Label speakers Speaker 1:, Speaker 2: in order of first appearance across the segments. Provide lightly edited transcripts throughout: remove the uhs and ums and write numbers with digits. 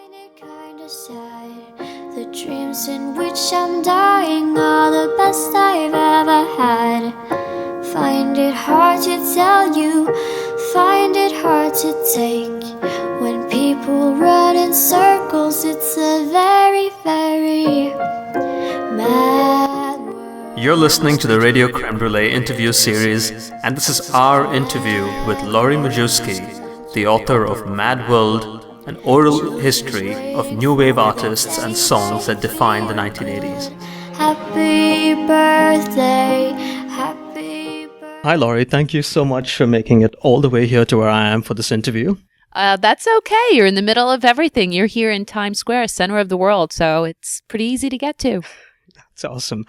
Speaker 1: find it kinda sad. The dreams in which I'm dying are the best I've ever had. Find it hard to tell you, find it hard to take. When people run in circles, it's a very, very mad world.
Speaker 2: You're listening to the Radio Creme Brulee interview series, and this is our interview with Laurie Majewski, the author of Mad World, an oral history of new wave artists and songs that defined the 1980s.
Speaker 1: Happy birthday, happy birthday.
Speaker 2: Hi Laurie, thank you so much for making it all the way here to where I am for this interview.
Speaker 3: That's okay. You're in the middle of everything. You're here in Times Square, center of the world, so it's pretty easy to get to.
Speaker 2: That's awesome.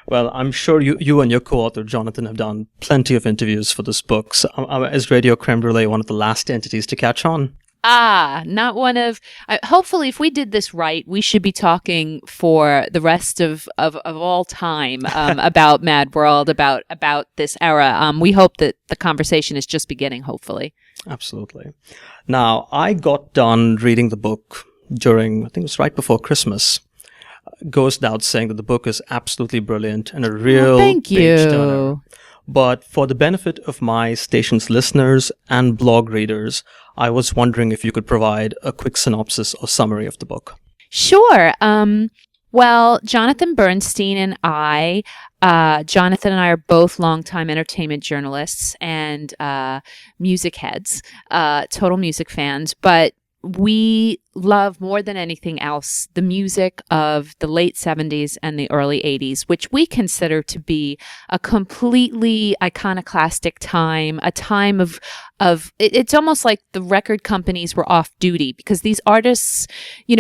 Speaker 2: Well, I'm sure you and your co-author, Jonathan, have done plenty of interviews for this book. So, is Radio Creme Brulee one of the last entities to catch on?
Speaker 3: Not one of... hopefully, if we did this right, we should be talking for the rest of all time about Mad World, about this era. We hope that the conversation is just beginning, hopefully.
Speaker 2: Absolutely. Now, I got done reading the book during, I think it was right before Christmas. Goes without saying that the book is absolutely brilliant and a real page-turner. But for the benefit of my station's listeners and blog readers, I was wondering if you could provide a quick synopsis or summary of the book.
Speaker 3: Sure. Well, Jonathan Bernstein and Jonathan and I are both longtime entertainment journalists and music heads, total music fans, but we love more than anything else the music of the late 70s and the early 80s, which we consider to be a completely iconoclastic time, a time of it's almost like the record companies were off duty because these artists,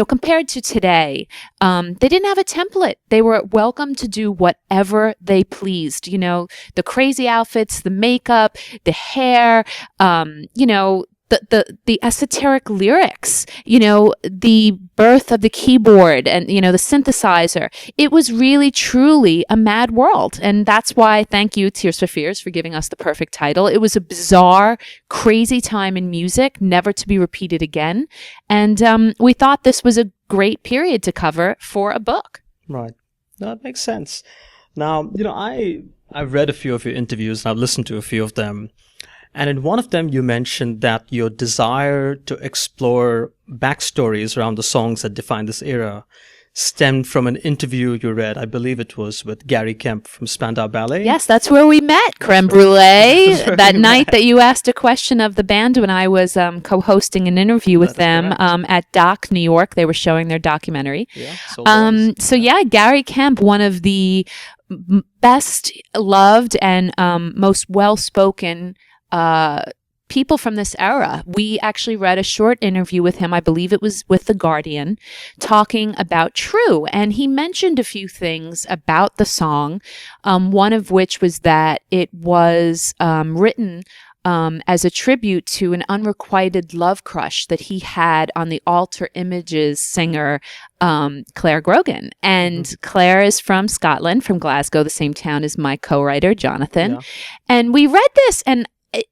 Speaker 3: compared to today, they didn't have a template. They were welcome to do whatever they pleased. The crazy outfits, the makeup, the hair, the esoteric lyrics, the birth of the keyboard and, the synthesizer. It was really, truly a mad world. And that's why, thank you, Tears for Fears, for giving us the perfect title. It was a bizarre, crazy time in music, never to be repeated again. And we thought this was a great period to cover for a book.
Speaker 2: Right. That makes sense. Now, I've read a few of your interviews and I've listened to a few of them. And in one of them, you mentioned that your desire to explore backstories around the songs that define this era stemmed from an interview you read. I believe it was with Gary Kemp from Spandau Ballet.
Speaker 3: Yes, that's where we met, Creme Brulee. That night that you asked a question of the band when I was co-hosting an interview with them at Doc, New York. They were showing their documentary. Yeah, Gary Kemp, one of the best loved and most well-spoken people from this era. We actually read a short interview with him, I believe it was with The Guardian, talking about True. And he mentioned a few things about the song, one of which was that it was written as a tribute to an unrequited love crush that he had on the Alter Images singer, Claire Grogan. And Claire is from Scotland, from Glasgow, the same town as my co-writer, Jonathan. Yeah. And we read this, and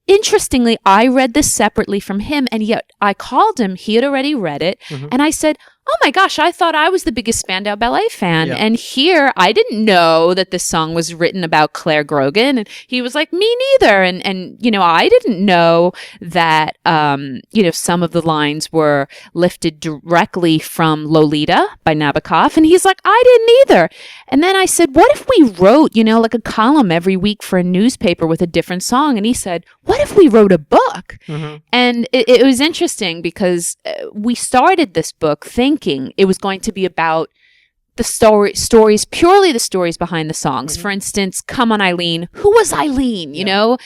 Speaker 3: interestingly, I read this separately from him, and yet I called him. He had already read it, and I said, oh my gosh, I thought I was the biggest Spandau Ballet fan. Yeah. And here, I didn't know that this song was written about Claire Grogan. And he was like, me neither. And I didn't know that, some of the lines were lifted directly from Lolita by Nabokov. And he's like, I didn't either. And then I said, what if we wrote, like a column every week for a newspaper with a different song? And he said, what if we wrote a book? And it was interesting because we started this book thinking it was going to be about the stories, purely the stories behind the songs. For instance, Come On Eileen. Who was Eileen, you know?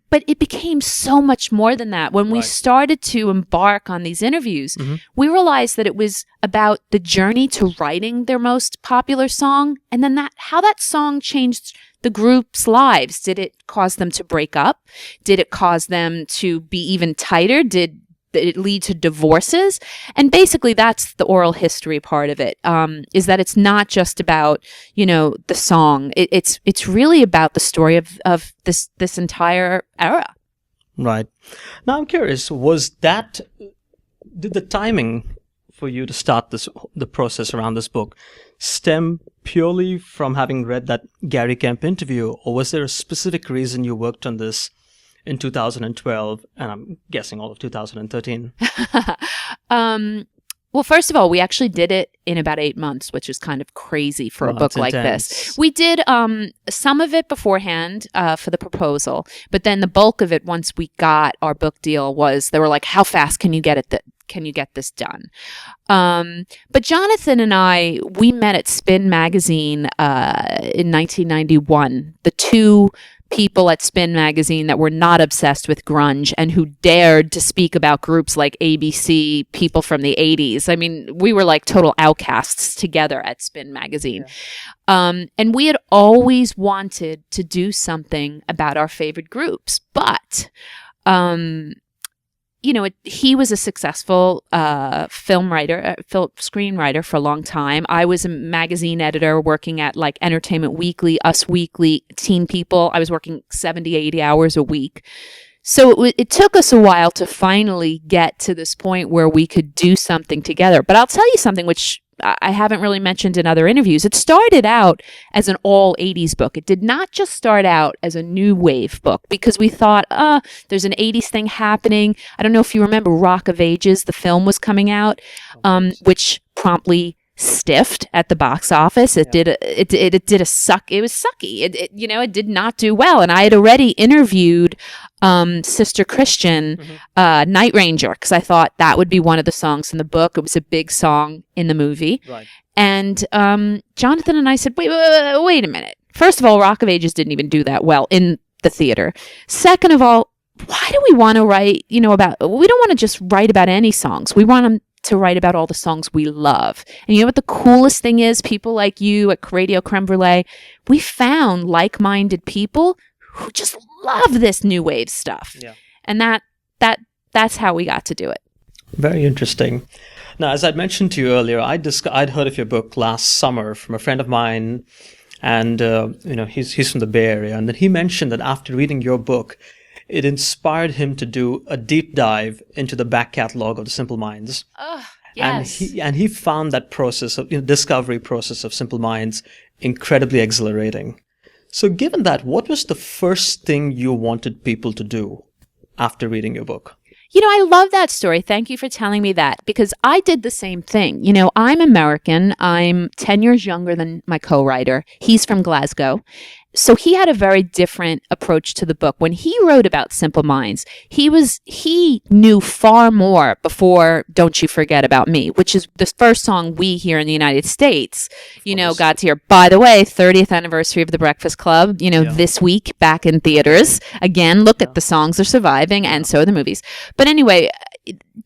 Speaker 3: But it became so much more than that. When we started to embark on these interviews, we realized that it was about the journey to writing their most popular song, and then how that song changed the group's lives. Did it cause them to break up? Did it cause them to be even tighter? Did it lead to divorces? And basically that's the oral history part of it, is that it's not just about, the song. It's really about the story of this entire era.
Speaker 2: Right. Now I'm curious, did the timing for you to start the process around this book stem purely from having read that Gary Kemp interview, or was there a specific reason you worked on this in 2012, and I'm guessing all of 2013?
Speaker 3: Well, first of all, we actually did it in about 8 months, which is kind of crazy for a book like this. We did some of it beforehand for the proposal, but then the bulk of it, once we got our book deal, was they were like, "How fast can you get it? Can you get this done?" But Jonathan and I, we met at Spin Magazine in 1991. The two people at Spin Magazine that were not obsessed with grunge and who dared to speak about groups like ABC, people from the 80s. I mean, we were like total outcasts together at Spin Magazine. Yeah. And we had always wanted to do something about our favorite groups, but he was a successful screenwriter for a long time. I was a magazine editor working at like Entertainment Weekly, Us Weekly, Teen People. I was working 70, 80 hours a week. So it took us a while to finally get to this point where we could do something together. But I'll tell you something which I haven't really mentioned in other interviews. It started out as an all 80s book. It did not just start out as a new wave book because we thought, there's an 80s thing happening. I don't know if you remember Rock of Ages, the film was coming out, which promptly stiffed at the box office. It was sucky. It did not do well. And I had already interviewed Sister Christian, Night Ranger, because I thought that would be one of the songs in the book. It was a big song in the movie. Right. And Jonathan and I said, wait a minute. First of all, Rock of Ages didn't even do that well in the theater. Second of all, why do we want to write, we don't want to just write about any songs. We want them to write about all the songs we love. And you know what the coolest thing is? People like you at Radio Creme Brulee, we found like-minded people who just love this new wave stuff. Yeah. And that's how we got to do it.
Speaker 2: Very interesting. Now, as I'd mentioned to you earlier, I'd heard of your book last summer from a friend of mine, and he's from the Bay Area, and then he mentioned that after reading your book, it inspired him to do a deep dive into the back catalog of the Simple Minds.
Speaker 3: Oh, yes.
Speaker 2: And he found that process of discovery process of Simple Minds incredibly exhilarating. So given that, what was the first thing you wanted people to do after reading your book?
Speaker 3: I love that story. Thank you for telling me that, because I did the same thing. I'm American. I'm 10 years younger than my co-writer. He's from Glasgow. So he had a very different approach to the book. When he wrote about Simple Minds, he knew far more before Don't You Forget About Me, which is the first song we hear in the United States, got to hear. By the way, 30th anniversary of The Breakfast Club, this week back in theaters. Again, look at the songs are surviving, and so are the movies. But anyway,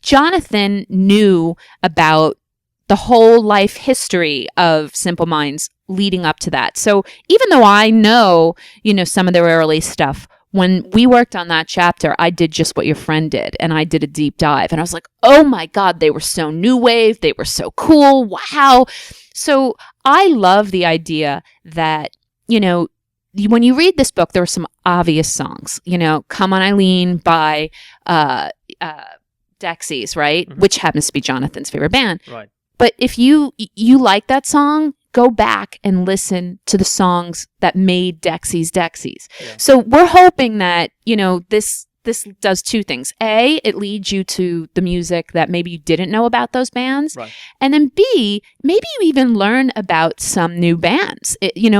Speaker 3: Jonathan knew about the whole life history of Simple Minds leading up to that. So even though I know, some of their early stuff, when we worked on that chapter, I did just what your friend did, and I did a deep dive. And I was like, oh my God, they were so new wave. They were so cool. Wow. So I love the idea that, when you read this book, there are some obvious songs, Come On Eileen by Dexys, right? Mm-hmm. Which happens to be Jonathan's favorite band. Right. But if you like that song, go back and listen to the songs that made Dexys. Yeah. So we're hoping that, this does two things. A, it leads you to the music that maybe you didn't know about those bands. Right. And then B, maybe you even learn about some new bands,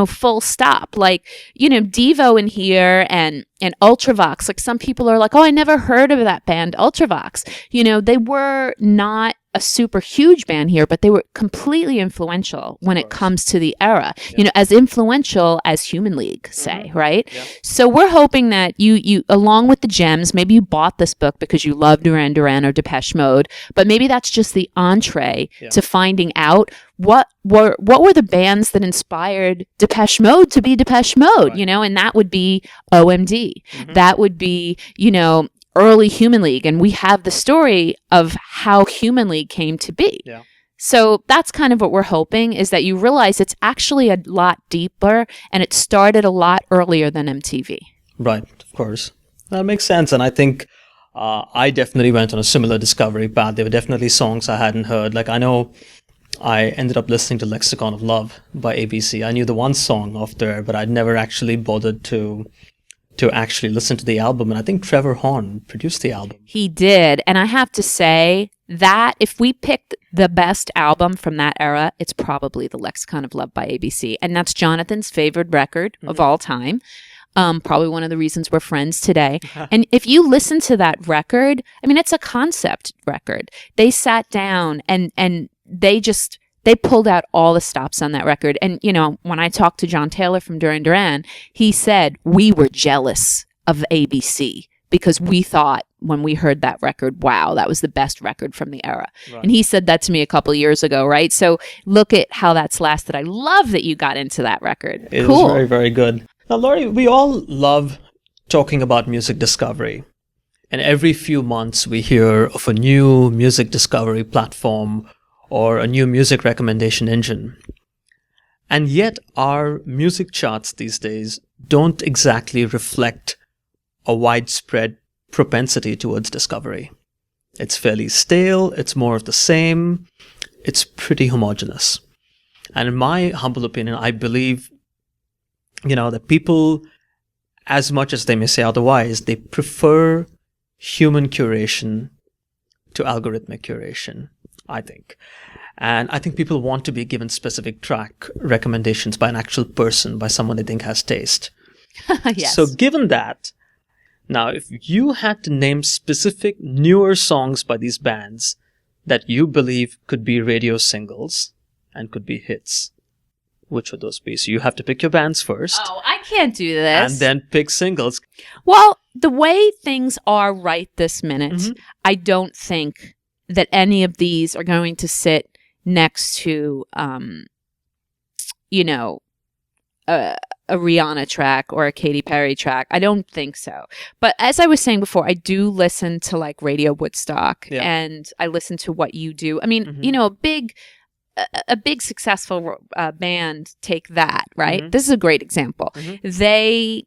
Speaker 3: full stop. Like, Devo in here and Ultravox. Like some people are like, oh, I never heard of that band, Ultravox. They were not a super huge band here, but they were completely influential when it comes to the era, as influential as Human League, say, right? Yeah. So we're hoping that you, along with the gems, maybe you bought this book because you love Duran Duran or Depeche Mode, but maybe that's just the entree to finding out what were the bands that inspired Depeche Mode to be Depeche Mode, right. And that would be OMD. Mm-hmm. That would be, early Human League, and we have the story of how Human League came to be. Yeah. So that's kind of what we're hoping, is that you realize it's actually a lot deeper, and it started a lot earlier than MTV.
Speaker 2: Right, of course. That makes sense, and I think I definitely went on a similar discovery path. There were definitely songs I hadn't heard. Like, I know I ended up listening to Lexicon of Love by ABC. I knew the one song off there, but I'd never actually bothered to actually listen to the album. And I think Trevor Horn produced the album.
Speaker 3: He did. And I have to say that if we picked the best album from that era, it's probably the Lexicon of Love by ABC. And that's Jonathan's favorite record of all time. Probably one of the reasons we're friends today. And if you listen to that record, I mean, it's a concept record. They sat down and they pulled out all the stops on that record. And, you know, when I talked to John Taylor from Duran Duran, he said, we were jealous of ABC because we thought when we heard that record, wow, that was the best record from the era. Right. And he said that to me a couple of years ago, right? So look at how that's lasted. I love that you got into that record.
Speaker 2: It was very, very good. Now, Laurie, we all love talking about music discovery. And every few months we hear of a new music discovery platform or a new music recommendation engine. And yet our music charts these days don't exactly reflect a widespread propensity towards discovery. It's fairly stale, it's more of the same, it's pretty homogeneous. And in my humble opinion, I believe, you know, that people, as much as they may say otherwise, they prefer human curation to algorithmic curation, I think. And I think people want to be given specific track recommendations by an actual person, by someone they think has taste.
Speaker 3: Yes.
Speaker 2: So given that, now if you had to name specific newer songs by these bands that you believe could be radio singles and could be hits, which would those be? So you have to pick your bands first.
Speaker 3: Oh, I can't do this.
Speaker 2: And then pick singles.
Speaker 3: Well, the way things are right this minute, I don't think that any of these are going to sit next to, you know, a Rihanna track or a Katy Perry track. I don't think so. But as I was saying before, I do listen to like Radio Woodstock and I listen to What You Do. I mean, you know, a big successful band, take that, right? This is a great example. They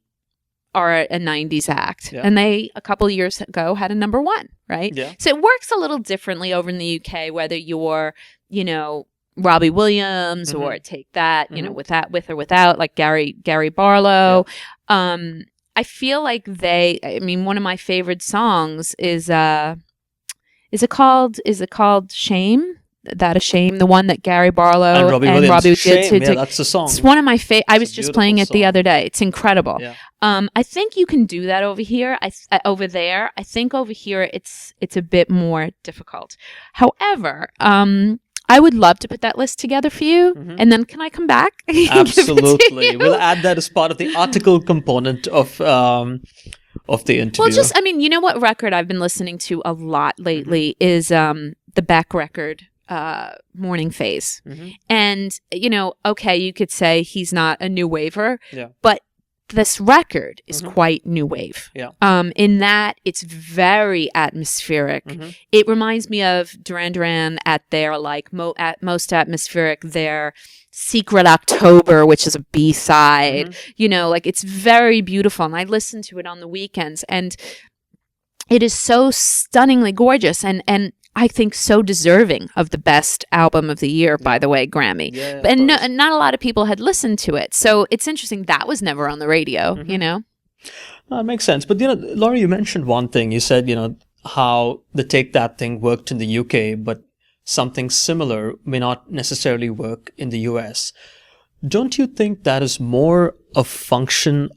Speaker 3: are a 90s act and they a couple of years ago had a number one, right? So it works a little differently over in the UK, whether you're, you know, Robbie Williams or take that, you know, with or without, like Gary Barlow. I feel like I mean, one of my favorite songs is it called Shame? That a Shame, the one that Gary Barlow and Robbie did.
Speaker 2: Yeah, that's the song.
Speaker 3: It's one of my favorite. I was just playing it the other day. It's incredible.
Speaker 2: Yeah.
Speaker 3: I think you can do that over here. Over there, I think over here it's a bit more difficult. However, I would love to put that list together for you, and then can I come back?
Speaker 2: Absolutely, we'll add that as part of the article component of the interview.
Speaker 3: Well, just I mean, you know what record I've been listening to a lot lately is the Beck record. Morning Phase. And, you know, okay, you could say he's not a new waver, but this record is quite new wave. In that it's very atmospheric. It reminds me of Duran Duran at their like at most atmospheric, their Secret October, which is a B-side. You know, like it's very beautiful. And I listen to it on the weekends and it is so stunningly gorgeous and I think so deserving of the best album of the year, by the way, Grammy. And not a lot of people had listened to it. So it's interesting. That was never on the radio, you know?
Speaker 2: That makes sense. But, you know, Laurie, you mentioned one thing. You said, you know, how the Take That thing worked in the UK, but something similar may not necessarily work in the US. Don't you think that is more a function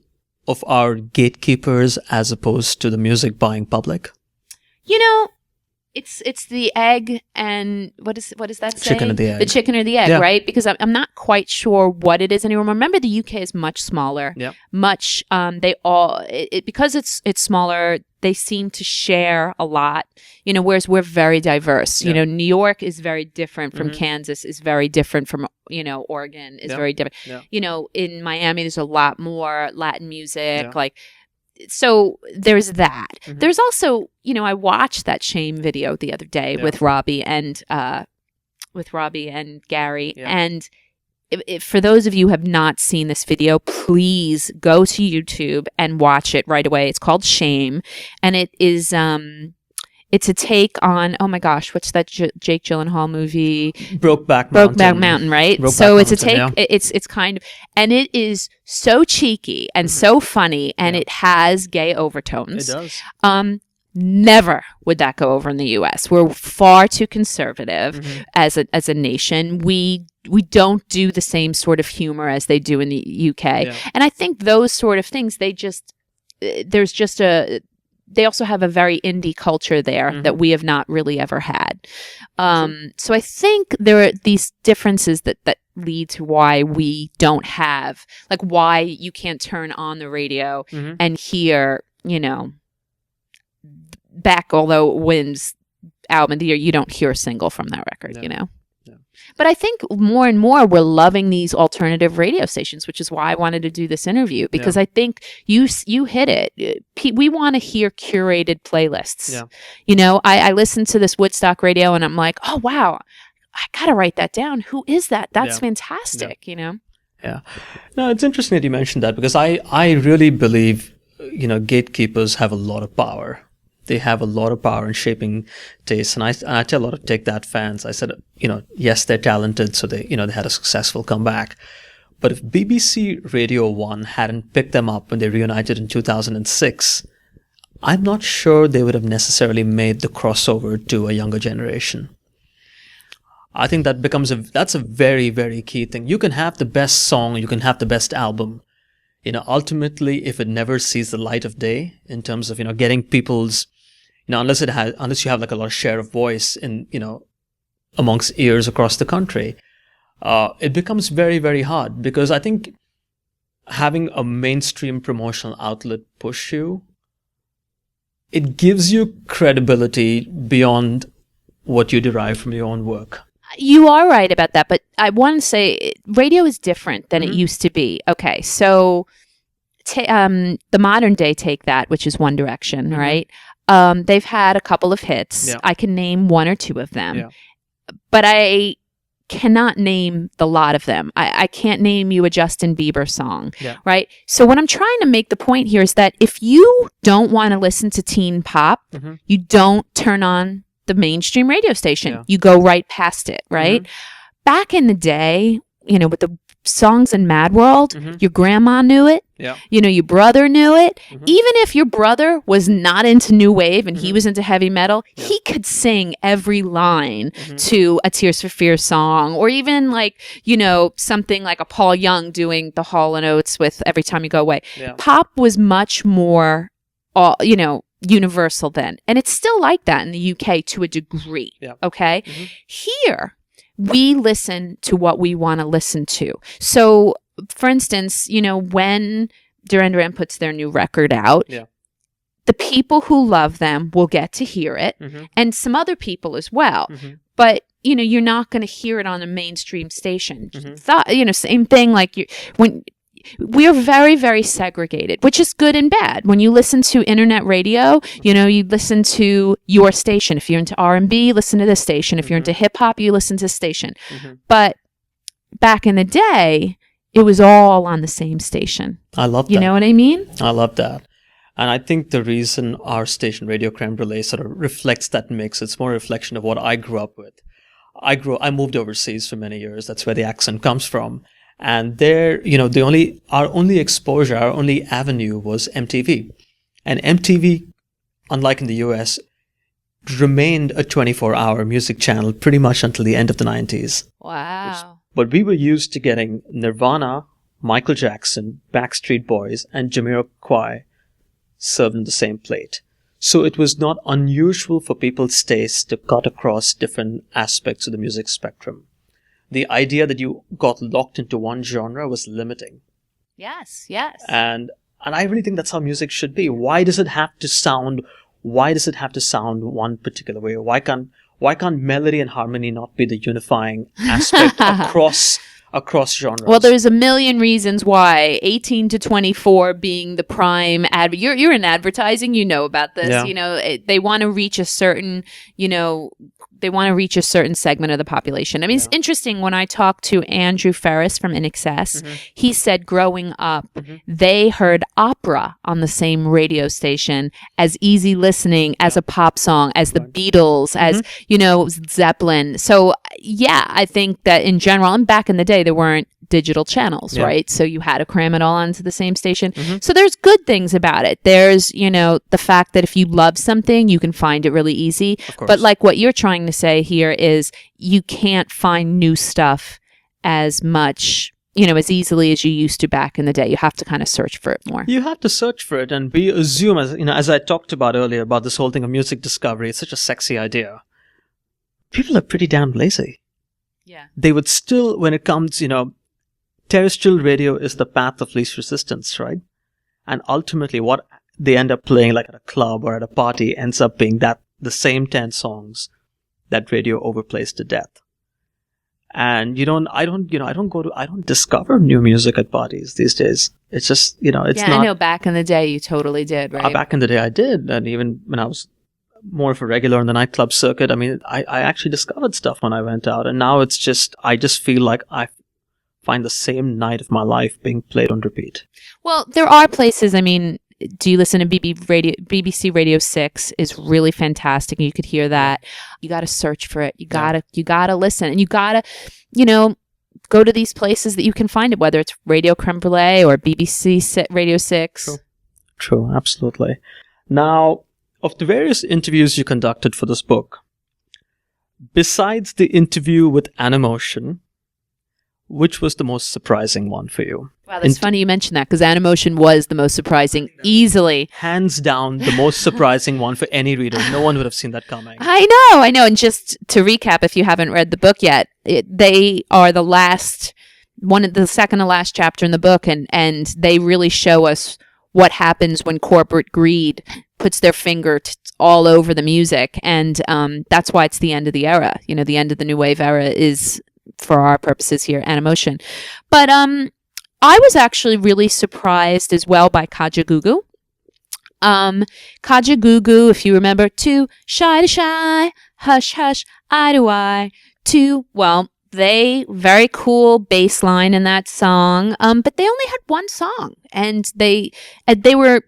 Speaker 2: of our gatekeepers as opposed to the music buying public?
Speaker 3: You know, it's the egg and what does that say?
Speaker 2: Chicken or the egg.
Speaker 3: The chicken or the egg, right? Because I'm not quite sure what it is anymore. Remember, the UK is much smaller. Much because it's smaller. They seem to share a lot. You know, whereas we're very diverse. You know, New York is very different from Kansas. Is very different from Oregon. Is very different. You know, in Miami, there's a lot more Latin music. Like. So there's that. There's also, you know, I watched that Shame video the other day with Robbie and Gary, and for those of you who have not seen this video, please go to YouTube and watch it right away. It's called Shame, and it is it's a take on, oh my gosh, what's that Jake Gyllenhaal movie?
Speaker 2: Brokeback
Speaker 3: Mountain, right? So it's a take. It's kind of, and it is so cheeky and so funny, and it has gay overtones.
Speaker 2: It does.
Speaker 3: Never would that go over in the U.S. We're far too conservative as a nation. We don't do the same sort of humor as they do in the U.K. Yeah. And I think those sort of things, they also have a very indie culture there that we have not really ever had. So I think there are these differences that lead to why we don't have, like why you can't turn on the radio and hear, Back Although It Wins album of the year, you don't hear a single from that record, No. But I think more and more we're loving these alternative radio stations, which is why I wanted to do this interview, because I think you hit it. We want to hear curated playlists. Yeah. I listen to this Woodstock radio and I'm like, oh, wow, I got to write that down. Who is that? That's fantastic, Yeah.
Speaker 2: No, it's interesting that you mentioned that, because I really believe, gatekeepers have a lot of power. They have a lot of power in shaping tastes. And I tell a lot of Take That fans, I said, yes, they're talented, so they had a successful comeback. But if BBC Radio 1 hadn't picked them up when they reunited in 2006, I'm not sure they would have necessarily made the crossover to a younger generation. I think that that's a very, very key thing. You can have the best song, you can have the best album. Ultimately, if it never sees the light of day in terms of, getting people's, unless you have like a lot of share of voice in, amongst ears across the country, it becomes very, very hard, because I think having a mainstream promotional outlet push you, it gives you credibility beyond what you derive from your own work.
Speaker 3: You are right about that, but I want to say radio is different than it used to be. Okay, so the modern day Take That, which is One Direction, right? They've had a couple of hits. Yeah. I can name one or two of them, but I cannot name the lot of them. I can't name you a Justin Bieber song, right? So what I'm trying to make the point here is that if you don't want to listen to teen pop, you don't turn on the mainstream radio station. Yeah. You go right past it, right? Back in the day, with the songs in Mad World, your grandma knew it. Yeah. Your brother knew it. Even if your brother was not into new wave and he was into heavy metal, he could sing every line to a Tears for Fears song, or even like, something like a Paul Young doing the Hall & Oates with Every Time You Go Away. Yeah. Pop was much more, universal then. And it's still like that in the UK to a degree. Yeah. Okay. Here, we listen to what we want to listen to. So, for instance, when Duran Duran puts their new record out, the people who love them will get to hear it, and some other people as well. But, you're not going to hear it on a mainstream station. Same thing like we're very, very segregated, which is good and bad. When you listen to internet radio, you listen to your station. If you're into R&B, listen to this station. If you're into hip hop, you listen to this station. But back in the day, it was all on the same station.
Speaker 2: I love that.
Speaker 3: You know what I mean?
Speaker 2: I love that. And I think the reason our station, Radio Creme Brulee, sort of reflects that mix, it's more a reflection of what I grew up with. I moved overseas for many years. That's where the accent comes from. And there, our only exposure, our only avenue was MTV. And MTV, unlike in the US, remained a 24-hour music channel pretty much until the end of the 90s.
Speaker 3: Wow.
Speaker 2: But we were used to getting Nirvana, Michael Jackson, Backstreet Boys, and Jamiroquai served on the same plate. So it was not unusual for people's tastes to cut across different aspects of the music spectrum. The idea that you got locked into one genre was limiting.
Speaker 3: Yes.
Speaker 2: And I really think that's how music should be. Why does it have to sound one particular way? Why can't melody and harmony not be the unifying aspect across genres?
Speaker 3: Well, there's a million reasons why 18 to 24 being the prime you're in advertising, about this. Yeah. They want to reach a certain, to reach a certain segment of the population. I mean, it's interesting when I talked to Andrew Ferris from INXS, he said growing up, they heard opera on the same radio station as easy listening, as a pop song, as the Beatles, as, Zeppelin. So yeah, I think that in general, and back in the day, there weren't digital channels, right? So you had to cram it all onto the same station. So there's good things about it. There's, the fact that if you love something, you can find it really easy. But like what you're trying to say here is you can't find new stuff as much, as easily as you used to back in the day. You have to kind of search for it more.
Speaker 2: You have to search for it, and we assume, as I talked about earlier, about this whole thing of music discovery, it's such a sexy idea. People are pretty damn lazy.
Speaker 3: Yeah.
Speaker 2: They would still, when it comes, terrestrial radio is the path of least resistance, right? And ultimately what they end up playing, like at a club or at a party, ends up being the same 10 songs that radio overplays to death. And I don't discover new music at parties these days. It's just, it's not.
Speaker 3: I know back in the day you totally did, right?
Speaker 2: Back in the day I did. And even when I was more of a regular in the nightclub circuit, I mean, I actually discovered stuff when I went out. And now it's just, I just feel like I find the same night of my life being played on repeat. Well,
Speaker 3: there are places, I mean, do you listen to BBC Radio 6 is really fantastic. And you could hear that. You got to search for it. You got to listen, and you got to, go to these places that you can find it, whether it's Radio Creme Brulee or BBC Radio 6.
Speaker 2: True, absolutely. Now, of the various interviews you conducted for this book, besides the interview with Animotion, which was the most surprising one for you?
Speaker 3: Wow, that's funny you mentioned that, because Animotion was the most surprising, easily.
Speaker 2: Hands down, the most surprising one for any reader. No one would have seen that coming.
Speaker 3: I know. And just to recap, if you haven't read the book yet, they are the second to last chapter in the book, and they really show us what happens when corporate greed puts their finger all over the music. And that's why it's the end of the era. The end of the new wave era is, for our purposes here, Animotion. But I was actually really surprised as well by Kajagoogoo. Kajagoogoo, if you remember, too shy to shy, hush hush, eye to eye, too, well, they, very cool bass line in that song, but they only had one song, and they were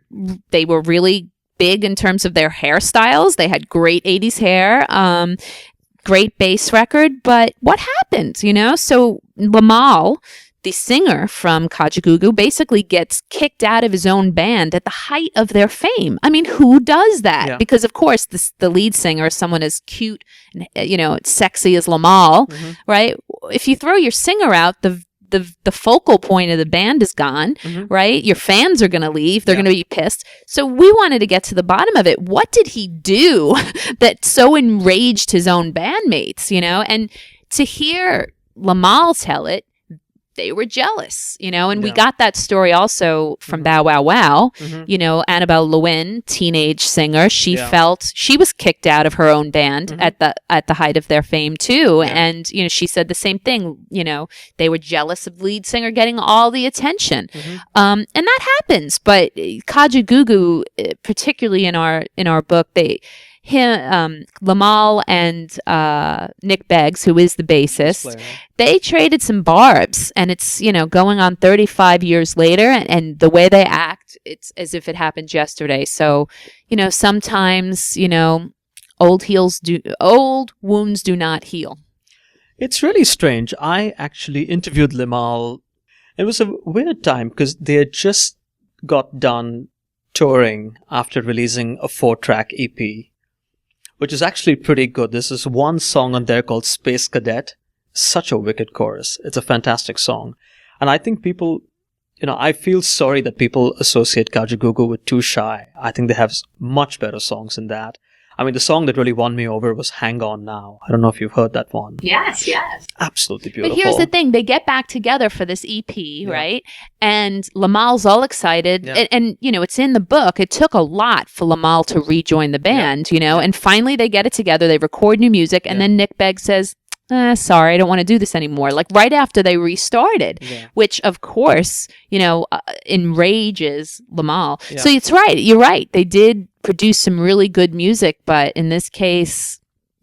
Speaker 3: really big in terms of their hairstyles. They had great 80s hair, great bass record, but what happened, So Lamal, the singer from Kajagoogoo, basically gets kicked out of his own band at the height of their fame. I mean, who does that? Yeah. Because, of course, the lead singer is someone as cute and, sexy as Lamal, right? If you throw your singer out, the focal point of the band is gone, right? Your fans are going to leave. They're going to be pissed. So we wanted to get to the bottom of it. What did he do that so enraged his own bandmates, And to hear Lamal tell it, they were jealous, and we got that story also from Bow Wow Wow. Annabelle Lewin, teenage singer, she felt she was kicked out of her own band at the height of their fame too. And, she said the same thing, they were jealous of lead singer getting all the attention. And that happens. But Kajagoogoo, particularly in our book, Lamal and Nick Beggs, who is the bassist, they traded some barbs, and it's going on 35 years later, and the way they act, it's as if it happened yesterday. So sometimes old wounds do not heal.
Speaker 2: It's really strange. I actually interviewed Lamal. It was a weird time because they had just got done touring after releasing a 4-track EP, which is actually pretty good. This is one song on there called Space Cadet. Such a wicked chorus. It's a fantastic song. And I think people, I feel sorry that people associate Kajagoogoo with Too Shy. I think they have much better songs than that. I mean, the song that really won me over was Hang On Now. I don't know if you've heard that one.
Speaker 3: Yes.
Speaker 2: Absolutely beautiful.
Speaker 3: But here's the thing. They get back together for this EP, right? And Lamal's all excited. Yeah. And, it's in the book. It took a lot for Lamal to rejoin the band, and finally they get it together. They record new music. And then Nick Begg says, sorry, I don't want to do this anymore. Like right after they restarted, which of course, enrages Lamal. Yeah. So it's right. You're right. They did produce some really good music, but in this case,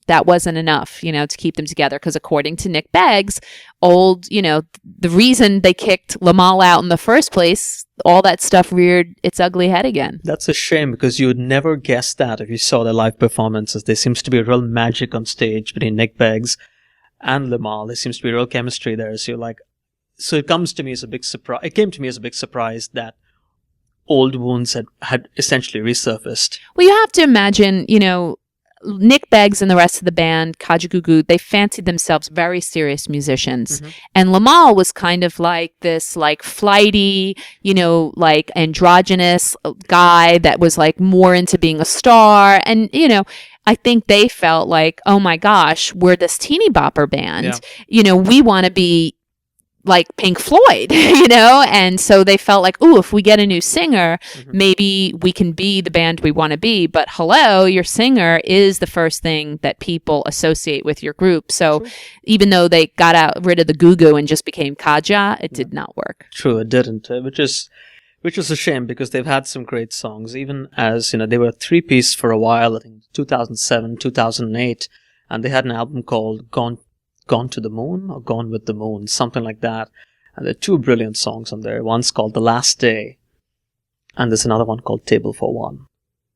Speaker 3: that wasn't enough, to keep them together. Because according to Nick Beggs, the reason they kicked Lamal out in the first place, all that stuff reared its ugly head again.
Speaker 2: That's a shame, because you would never guess that if you saw their live performances. There seems to be a real magic on stage between Nick Beggs and Lamal. There seems to be real chemistry there. So it comes to me as a big surprise. It came to me as a big surprise that old wounds had essentially resurfaced.
Speaker 3: Well, you have to imagine, Nick Beggs and the rest of the band, Kajagoogoo, they fancied themselves very serious musicians. Mm-hmm. And Lamal was kind of like this flighty, androgynous guy that was more into being a star. And, I think they felt like, oh my gosh, we're this teeny bopper band. Yeah. We want to be like Pink Floyd, and so they felt like, ooh, if we get a new singer, mm-hmm. maybe we can be the band we want to be. But hello, your singer is the first thing that people associate with your group. So True. Even though they got rid of the Goo and just became Kaja, it did not work.
Speaker 2: True, it didn't, which was a shame, because they've had some great songs, even as, they were a three-piece for a while, I think 2007, 2008, and they had an album called Gone to the Moon or Gone with the Moon, something like that. And there are two brilliant songs on there. One's called The Last Day, and there's another one called Table for One.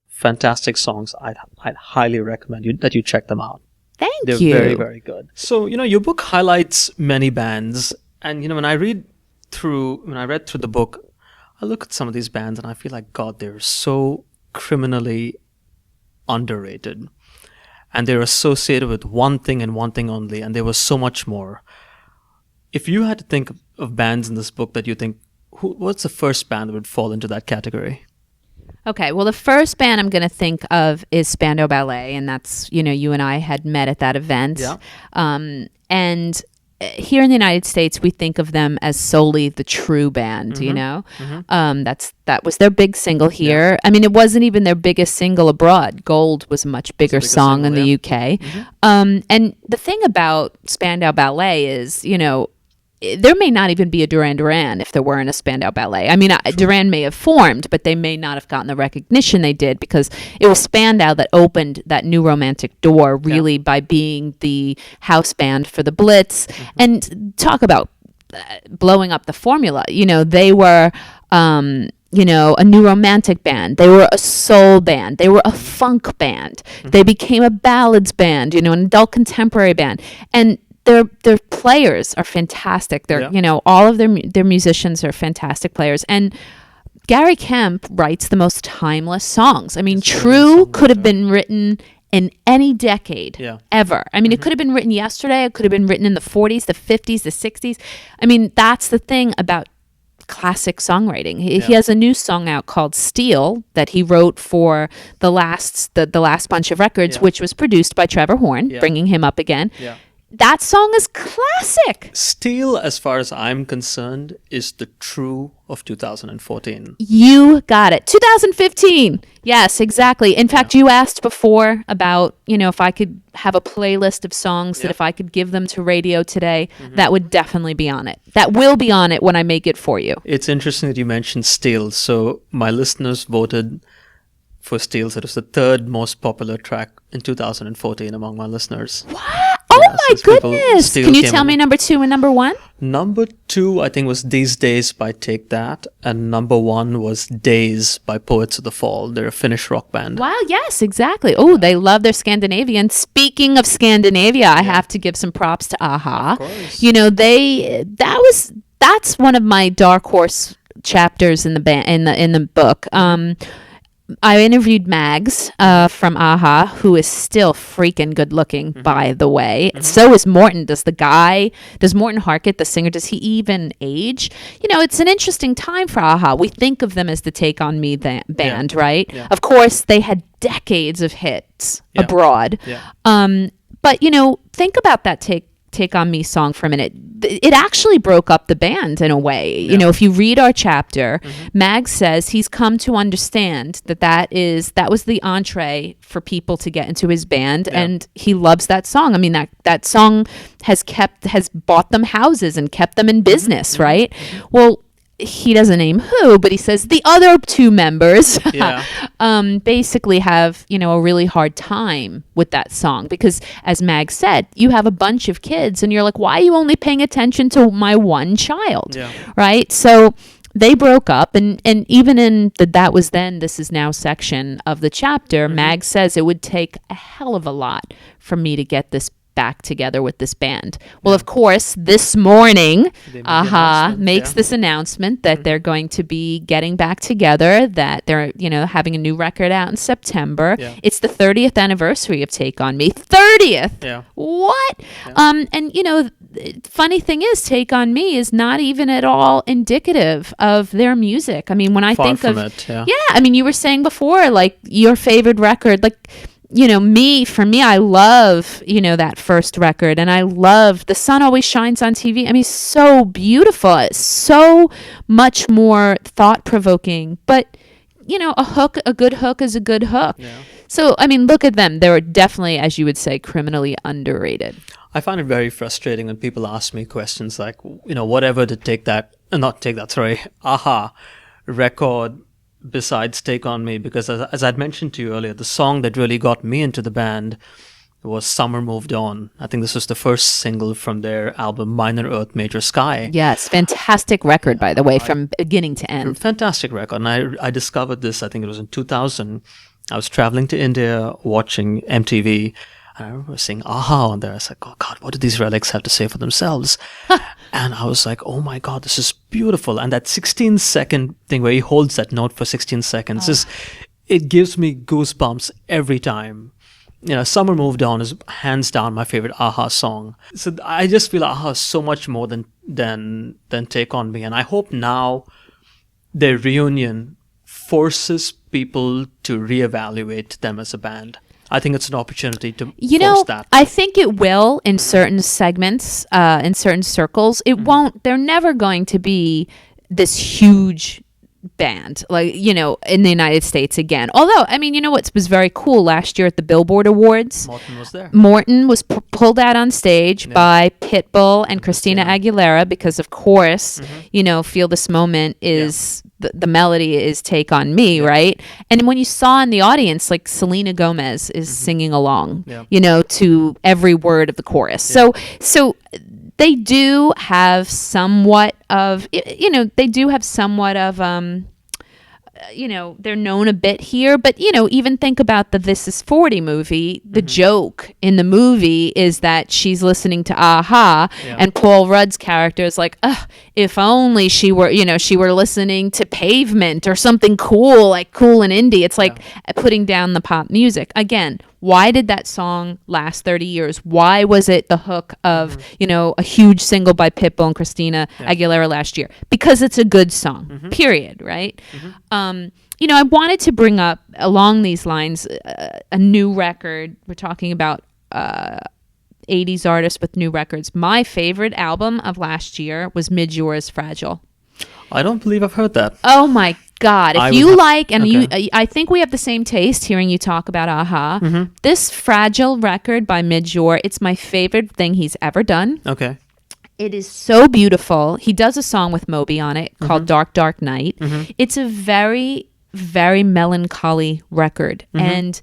Speaker 2: Fantastic songs. I'd highly recommend that you check them out.
Speaker 3: They're
Speaker 2: you. They're very, very good. So, your book highlights many bands, and when I read through the book, I look at some of these bands and I feel like, God, they're so criminally underrated. And they're associated with one thing and one thing only, and there was so much more. If you had to think of bands in this book that you think, what's the first band that would fall into that category?
Speaker 3: Okay, well, the first band I'm going to think of is Spandau Ballet, and that's, you and I had met at that event.
Speaker 2: Yeah.
Speaker 3: And here in the United States, we think of them as solely the true band,
Speaker 2: mm-hmm. Mm-hmm.
Speaker 3: That was their big single here. Yeah. I mean, it wasn't even their biggest single abroad. Gold was a much bigger song single, in the UK. Mm-hmm. And the thing about Spandau Ballet is, there may not even be a Duran Duran if there weren't a Spandau Ballet. I mean, Duran may have formed, but they may not have gotten the recognition they did, because it was Spandau that opened that new romantic door, really, by being the house band for the Blitz. Mm-hmm. And talk about blowing up the formula. They were a new romantic band. They were a soul band. They were a funk band. Mm-hmm. They became a ballads band, an adult contemporary band. And their players are fantastic. They're all of their musicians are fantastic players. And Gary Kemp writes the most timeless songs. I mean, True could have been written in any decade ever. I mean, it could have been written yesterday. It could have been written in the 40s, the 50s, the 60s. I mean, that's the thing about classic songwriting. He has a new song out called Steel that he wrote for the last bunch of records, which was produced by Trevor Horn, bringing him up again. Yeah. That song is classic.
Speaker 2: Steel, as far as I'm concerned, is the True of 2014.
Speaker 3: You got it. 2015. Yes, exactly. In fact, you asked before about, if I could have a playlist of songs that if I could give them to radio today, that would definitely be on it. That will be on it when I make it for you.
Speaker 2: It's interesting that you mentioned Steel. So my listeners voted for Steel. So it was the third most popular track in 2014 among my listeners.
Speaker 3: What? Oh my goodness. Can you tell me number 2 and number 1?
Speaker 2: Number 2, I think, was These Days by Take That. And number 1 was Days by Poets of the Fall. They're a Finnish rock band.
Speaker 3: Wow, yes, exactly. Oh, they love their Scandinavian. Speaking of Scandinavia, I have to give some props to Aha. Of course. That's one of my dark horse chapters in the book. I interviewed Mags from Aha, who is still freaking good looking, by the way. So is Morten. Does Morten Harket, the singer, does he even age? It's an interesting time for Aha. We think of them as the Take On Me band, right? Yeah. Of course, they had decades of hits abroad. Yeah. But, think about that Take On Me song for a minute. It actually broke up the band in a way. Yeah. If you read our chapter, Mag says he's come to understand that was the entree for people to get into his band, and he loves that song. I mean, that song has bought them houses and kept them in business, right? Well, he doesn't name who, but he says the other two members
Speaker 2: Yeah.
Speaker 3: basically have, a really hard time with that song because, as Mag said, you have a bunch of kids and you're like, why are you only paying attention to my one child?
Speaker 2: Yeah.
Speaker 3: Right? So they broke up, and even in the That Was Then, This Is Now section of the chapter, Mag says it would take a hell of a lot for me to get this back together with this band. Well, of course, this morning, makes this announcement that they're going to be getting back together, that they're, having a new record out in September.
Speaker 2: Yeah.
Speaker 3: It's the 30th anniversary of Take On Me. 30th!
Speaker 2: Yeah.
Speaker 3: What?
Speaker 2: Yeah.
Speaker 3: And, funny thing is, Take On Me is not even at all indicative of their music. I mean, when I
Speaker 2: Far
Speaker 3: think
Speaker 2: from
Speaker 3: of
Speaker 2: it, yeah.
Speaker 3: I mean, you were saying before, like, your favorite record, like, for me, I love, that first record, and I love The Sun Always Shines on TV. I mean, so beautiful. It's so much more thought-provoking, but, a good hook is a good hook.
Speaker 2: Yeah.
Speaker 3: So, I mean, look at them. They're definitely, as you would say, criminally underrated.
Speaker 2: I find it very frustrating when people ask me questions like, whatever to Aha record besides Take On Me, because as I'd mentioned to you earlier, the song that really got me into the band was Summer Moved On. I think this was the first single from their album Minor Earth, Major Sky.
Speaker 3: Yes, fantastic record, by the way, from beginning to end.
Speaker 2: Fantastic record. And I discovered this, I think it was in 2000. I was traveling to India watching MTV. And I remember seeing Aha on there. I was like, oh God, what do these relics have to say for themselves? And I was like, oh my God, this is beautiful. And that 16-second thing where he holds that note for 16 seconds, it gives me goosebumps every time. Summer Moved On is hands down my favorite Aha song. So I just feel Aha is so much more than Take On Me. And I hope now their reunion forces people to reevaluate them as a band. I think it's an opportunity to force that.
Speaker 3: I think it will in certain segments, in certain circles. It won't. They're never going to be this huge band, like, in the United States again. Although, I mean, what was very cool last year at the Billboard Awards?
Speaker 2: Morton was there.
Speaker 3: Morton was pulled out on stage by Pitbull and Christina Aguilera because, of course, Feel This Moment is... The melody is Take On Me, right? And when you saw in the audience, like Selena Gomez is singing along, to every word of the chorus. So they do have somewhat of, they're known a bit here, but, even think about the This Is 40 movie. The joke in the movie is that she's listening to Aha, and Paul Rudd's character is like, if only she were listening to Pavement or something cool, like Cool and Indie. It's like putting down the pop music. Again, why did that song last 30 years? Why was it the hook of, a huge single by Pitbull and Christina Aguilera last year? Because it's a good song, period, right? I wanted to bring up, along these lines, a new record. We're talking about 80s artists with new records. My favorite album of last year was Majeski's Fragile.
Speaker 2: I don't believe I've heard that.
Speaker 3: Oh my God. If you like, and I think we have the same taste hearing you talk about Aha. This Fragile record by Majewski, it's my favorite thing he's ever done.
Speaker 2: Okay.
Speaker 3: It is so beautiful. He does a song with Moby on it called Dark, Dark Night. It's a very, very melancholy record. And,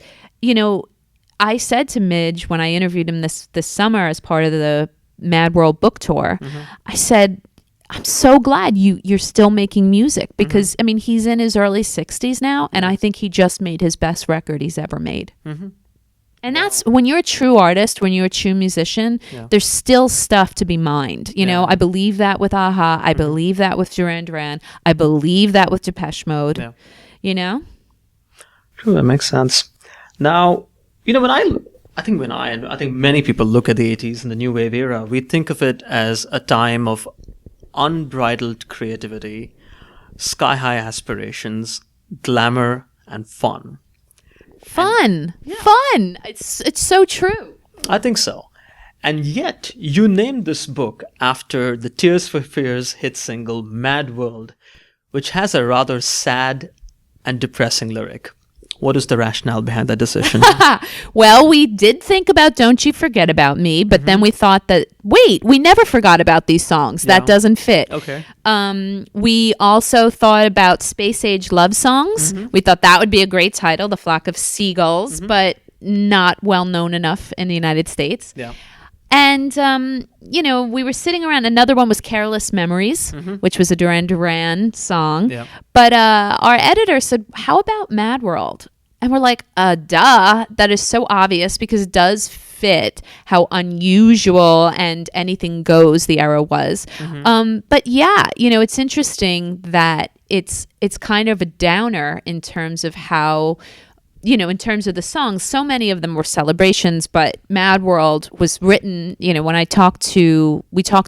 Speaker 3: I said to Midge when I interviewed him this summer as part of the Mad World book tour, I said, I'm so glad you're still making music because, I mean, he's in his early 60s now, and I think he just made his best record he's ever made. And that's when you're a true artist, when you're a true musician, there's still stuff to be mined. I believe that with Aha. I believe that with Duran Duran. I believe that with Depeche Mode.
Speaker 2: True, that makes sense. Now, I think many people look at the 80s and the new wave era, we think of it as a time of unbridled creativity, sky-high aspirations, glamour, and fun.
Speaker 3: Fun. It's so true.
Speaker 2: I think so. And yet, you named this book after the Tears for Fears hit single Mad World, which has a rather sad and depressing lyric. What is the rationale behind that decision?
Speaker 3: Well, we did think about Don't You Forget About Me, but then we thought that, wait, we never forgot about these songs. That doesn't fit.
Speaker 2: Okay.
Speaker 3: We also thought about Space Age Love Songs. We thought that would be a great title, The Flock of Seagulls, but not well known enough in the United States.
Speaker 2: Yeah.
Speaker 3: And, we were sitting around. Another one was Careless Memories, which was a Duran Duran song.
Speaker 2: Yeah.
Speaker 3: But our editor said, how about Mad World? And we're like, duh. That is so obvious because it does fit how unusual and anything goes the era was. But yeah, it's interesting that it's kind of a downer in terms of how... in terms of the songs, so many of them were celebrations, but Mad World was written, when we talked to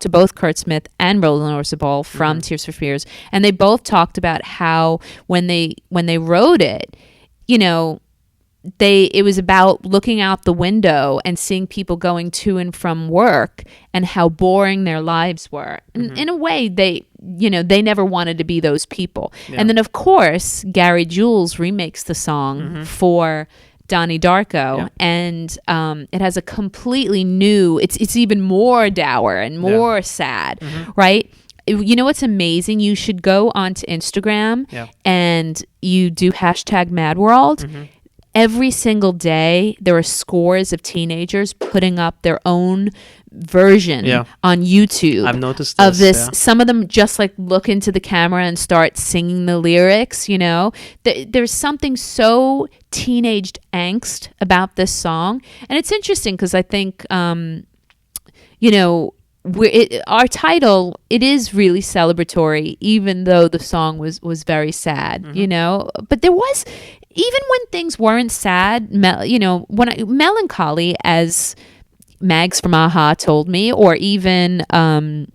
Speaker 3: both Kurt Smith and Roland Orzabal from Tears for Fears, and they both talked about how when they wrote it, it was about looking out the window and seeing people going to and from work and how boring their lives were. In a way, they never wanted to be those people. Yeah. And then, of course, Gary Jules remakes the song for Donnie Darko, and it has a completely new, it's even more dour and more sad, right? You know what's amazing? You should go onto Instagram and you do hashtag Mad World. Every single day, there are scores of teenagers putting up their own version on YouTube.
Speaker 2: I've noticed this,
Speaker 3: of this. Yeah. Some of them just like look into the camera and start singing the lyrics. There's something so teenaged angst about this song, and it's interesting because I think, our title, it is really celebratory, even though the song was very sad. But there was. Even when things weren't sad, melancholy, as Mags from Aha told me, or even Ian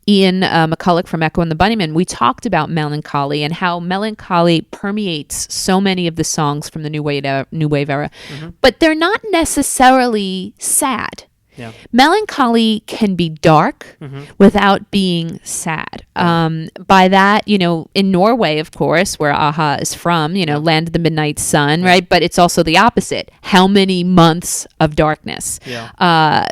Speaker 3: McCulloch from Echo and the Bunnymen, we talked about melancholy and how melancholy permeates so many of the songs from the New Wave era. But they're not necessarily sad.
Speaker 2: Yeah.
Speaker 3: Melancholy can be dark without being sad. By that, in Norway, of course, where Aha is from, Land of the Midnight Sun, right? But it's also the opposite. How many months of darkness? Yeah.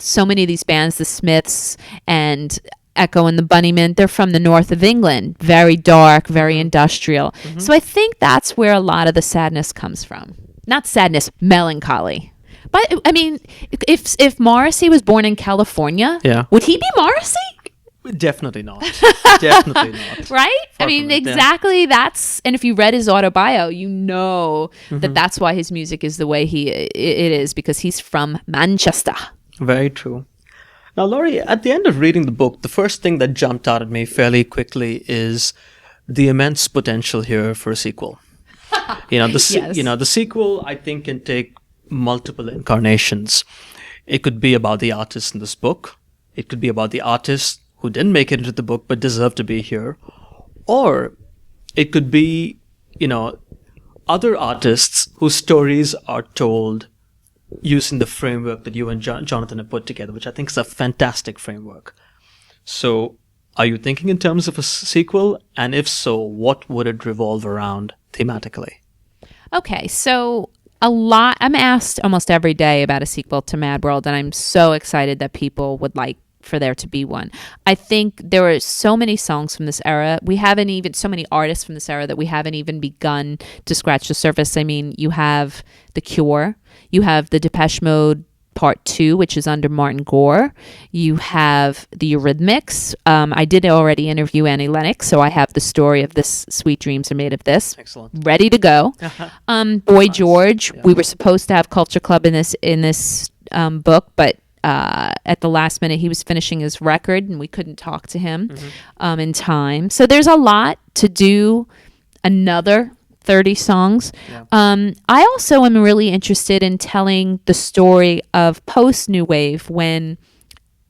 Speaker 3: So many of these bands, the Smiths and Echo and the Bunnymen, they're from the north of England. Very dark, very industrial. So I think that's where a lot of the sadness comes from. Not sadness, melancholy. But I mean, if Morrissey was born in California, would he be Morrissey?
Speaker 2: Definitely not. Definitely not.
Speaker 3: Right? Far exactly. That's, and if you read his autobio, that that's why his music is the way it is, because he's from Manchester.
Speaker 2: Very true. Now, Laurie, at the end of reading the book, the first thing that jumped out at me fairly quickly is the immense potential here for a sequel. The sequel, I think, can take multiple incarnations. It could be about the artist in this book. It could be about the artist who didn't make it into the book but deserved to be here. Or it could be, other artists whose stories are told using the framework that you and Jonathan have put together, which I think is a fantastic framework. So are you thinking in terms of a sequel? And if so, what would it revolve around thematically?
Speaker 3: Okay, so I'm asked almost every day about a sequel to Mad World, and I'm so excited that people would like for there to be one. I think there are so many songs from this era. So many artists from this era that we haven't even begun to scratch the surface. I mean, you have The Cure, you have the Depeche Mode Part 2, which is under Martin Gore. You have the Eurythmics. I did already interview Annie Lennox, so I have the story of this. Sweet Dreams Are Made of This.
Speaker 2: Excellent.
Speaker 3: Ready to go. Boy George. Yeah. We were supposed to have Culture Club in this book, but at the last minute he was finishing his record and we couldn't talk to him in time. So there's a lot to do. Another 30 songs. Yeah. I also am really interested in telling the story of post-New Wave when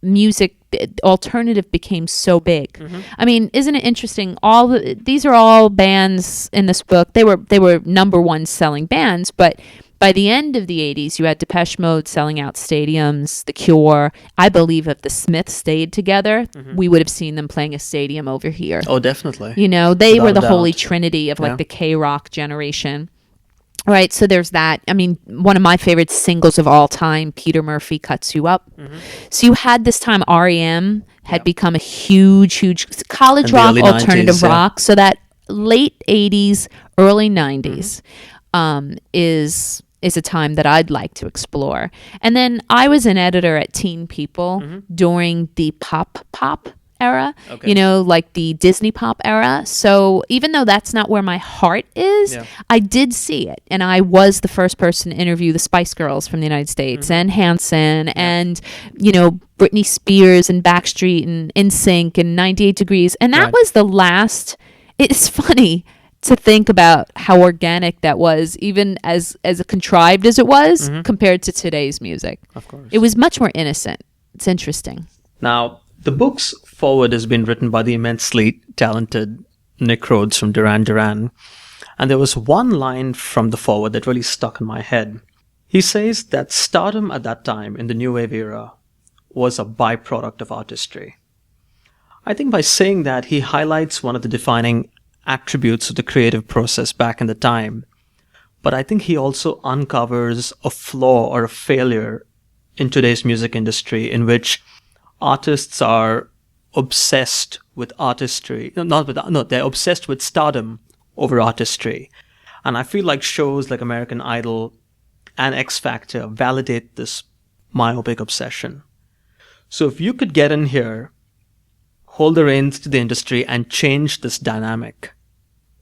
Speaker 3: music alternative became so big. I mean, isn't it interesting? These are all bands in this book. They were number one selling bands, but by the end of the 80s, you had Depeche Mode selling out stadiums, The Cure. I believe if the Smiths stayed together, we would have seen them playing a stadium over here.
Speaker 2: Oh, definitely.
Speaker 3: They were the holy trinity of the K-rock generation. Right, so there's that. I mean, one of my favorite singles of all time, Peter Murphy, Cuts You Up. So you had this time REM had become a huge college rock, alternative
Speaker 2: 90s,
Speaker 3: rock. So that late 80s, early 90s is a time that I'd like to explore. And then I was an editor at Teen People during the pop era, like the Disney pop era. So even though that's not where my heart is, I did see it. And I was the first person to interview the Spice Girls from the United States and Hanson and, Britney Spears and Backstreet and NSYNC and 98 Degrees. And that was the last. It's funny to think about how organic that was, even as contrived as it was compared to today's music.
Speaker 2: Of course.
Speaker 3: It was much more innocent. It's interesting.
Speaker 2: Now, the book's foreword has been written by the immensely talented Nick Rhodes from Duran Duran. And there was one line from the foreword that really stuck in my head. He says that stardom at that time in the New Wave era was a byproduct of artistry. I think by saying that, he highlights one of the defining attributes of the creative process back in the time. But I think he also uncovers a flaw or a failure in today's music industry in which artists are obsessed with artistry. They're obsessed with stardom over artistry. And I feel like shows like American Idol and X Factor validate this myopic obsession. So if you could get in here, hold the reins to the industry and change this dynamic,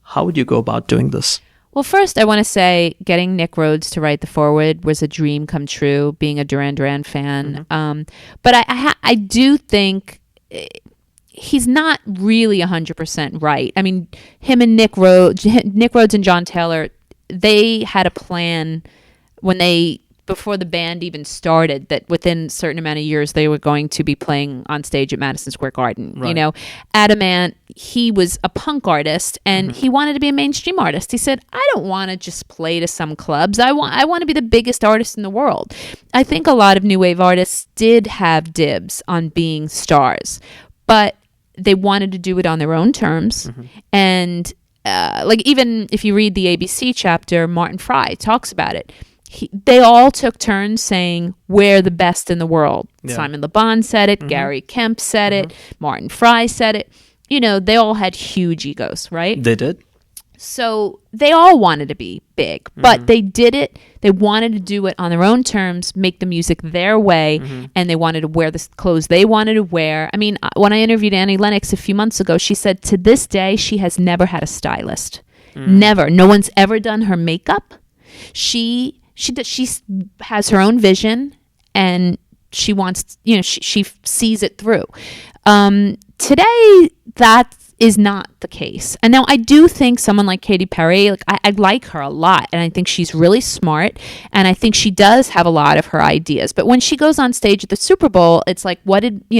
Speaker 2: how would you go about doing this?
Speaker 3: Well, first, I want to say getting Nick Rhodes to write the foreword was a dream come true, being a Duran Duran fan. But I do think he's not really 100% right. I mean, him and Nick Rhodes and John Taylor, they had a plan before the band even started, that within a certain amount of years they were going to be playing on stage at Madison Square Garden.
Speaker 2: Right.
Speaker 3: Adamant, he was a punk artist and he wanted to be a mainstream artist. He said, I don't want to just play to some clubs. I want to be the biggest artist in the world. I think a lot of new wave artists did have dibs on being stars, but they wanted to do it on their own terms. And even if you read the ABC chapter, Martin Fry talks about it. They all took turns saying, we're the best in the world. Simon Le Bon said it. Gary Kemp said it. Martin Fry said it. They all had huge egos, right?
Speaker 2: They did.
Speaker 3: So they all wanted to be big, but they did it. They wanted to do it on their own terms, make the music their way, and they wanted to wear the clothes they wanted to wear. I mean, when I interviewed Annie Lennox a few months ago, she said to this day, she has never had a stylist. Never. No one's ever done her makeup. She has her own vision, and she wants, she sees it through. Today, that is not the case. And now I do think someone like Katy Perry, I like her a lot, and I think she's really smart, and I think she does have a lot of her ideas. But when she goes on stage at the Super Bowl, it's like,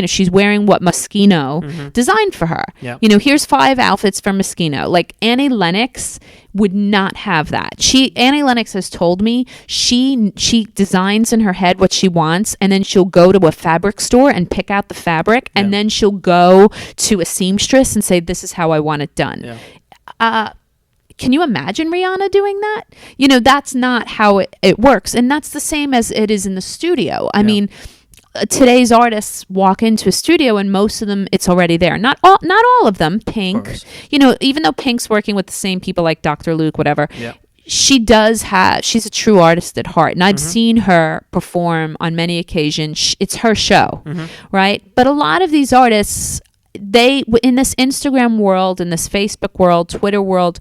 Speaker 3: she's wearing what Moschino designed for her.
Speaker 2: Yep.
Speaker 3: Here's 5 outfits from Moschino. Like Annie Lennox would not have that. Annie Lennox has told me she designs in her head what she wants, and then she'll go to a fabric store and pick out the fabric, and then she'll go to a seamstress and say, this is how I want it done. Can you imagine Rihanna doing that? That's not how it works. And that's the same as it is in the studio. I mean, today's artists walk into a studio and most of them, it's already there. Not all of them. Pink, even though Pink's working with the same people like Dr. Luke, whatever, she's a true artist at heart. And I've seen her perform on many occasions. It's her show, right? But a lot of these artists, in this Instagram world, in this Facebook world, Twitter world,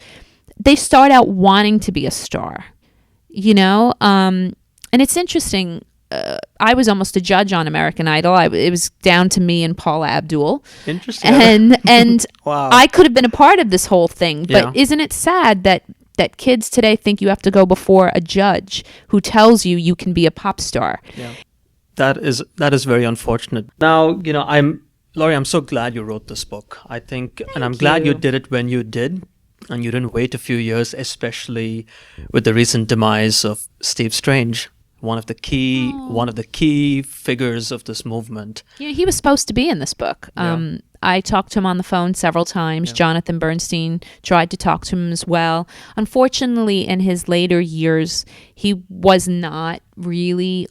Speaker 3: they start out wanting to be a star, and it's interesting. I was almost a judge on American Idol. It was down to me and Paula Abdul.
Speaker 2: Interesting.
Speaker 3: And
Speaker 2: wow.
Speaker 3: I could have been a part of this whole thing. But isn't it sad that kids today think you have to go before a judge who tells you can be a pop star?
Speaker 2: Yeah. That is very unfortunate. Now, Laurie, I'm so glad you wrote this book. I think, and I'm glad you did it when you did, and you didn't wait a few years, especially with the recent demise of Steve Strange. one of the key figures of this movement.
Speaker 3: Yeah, he was supposed to be in this book. I talked to him on the phone several times. Jonathan Bernstein tried to talk to him as well. Unfortunately, in his later years, he was not really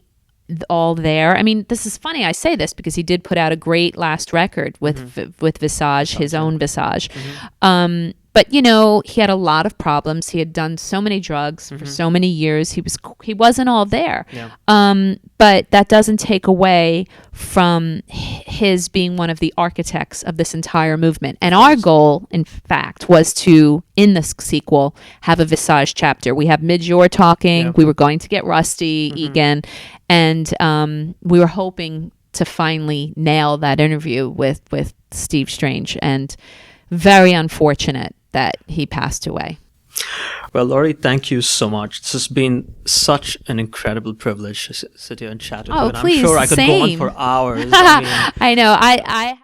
Speaker 3: all there. I mean, this is funny I say this because he did put out a great last record with Visage, his own Visage. But you know, he had a lot of problems. He had done so many drugs for so many years. He wasn't all there. But that doesn't take away from his being one of the architects of this entire movement. And our goal, in fact, was to, in this sequel, have a Visage chapter. We have Midjor talking. We were going to get Rusty Egan, and we were hoping to finally nail that interview with Steve Strange. And very unfortunate that he passed away.
Speaker 2: Well, Laurie, thank you so much. This has been such an incredible privilege to sit here and chat with you. And
Speaker 3: please,
Speaker 2: I'm sure I could go on for hours. I
Speaker 3: know. I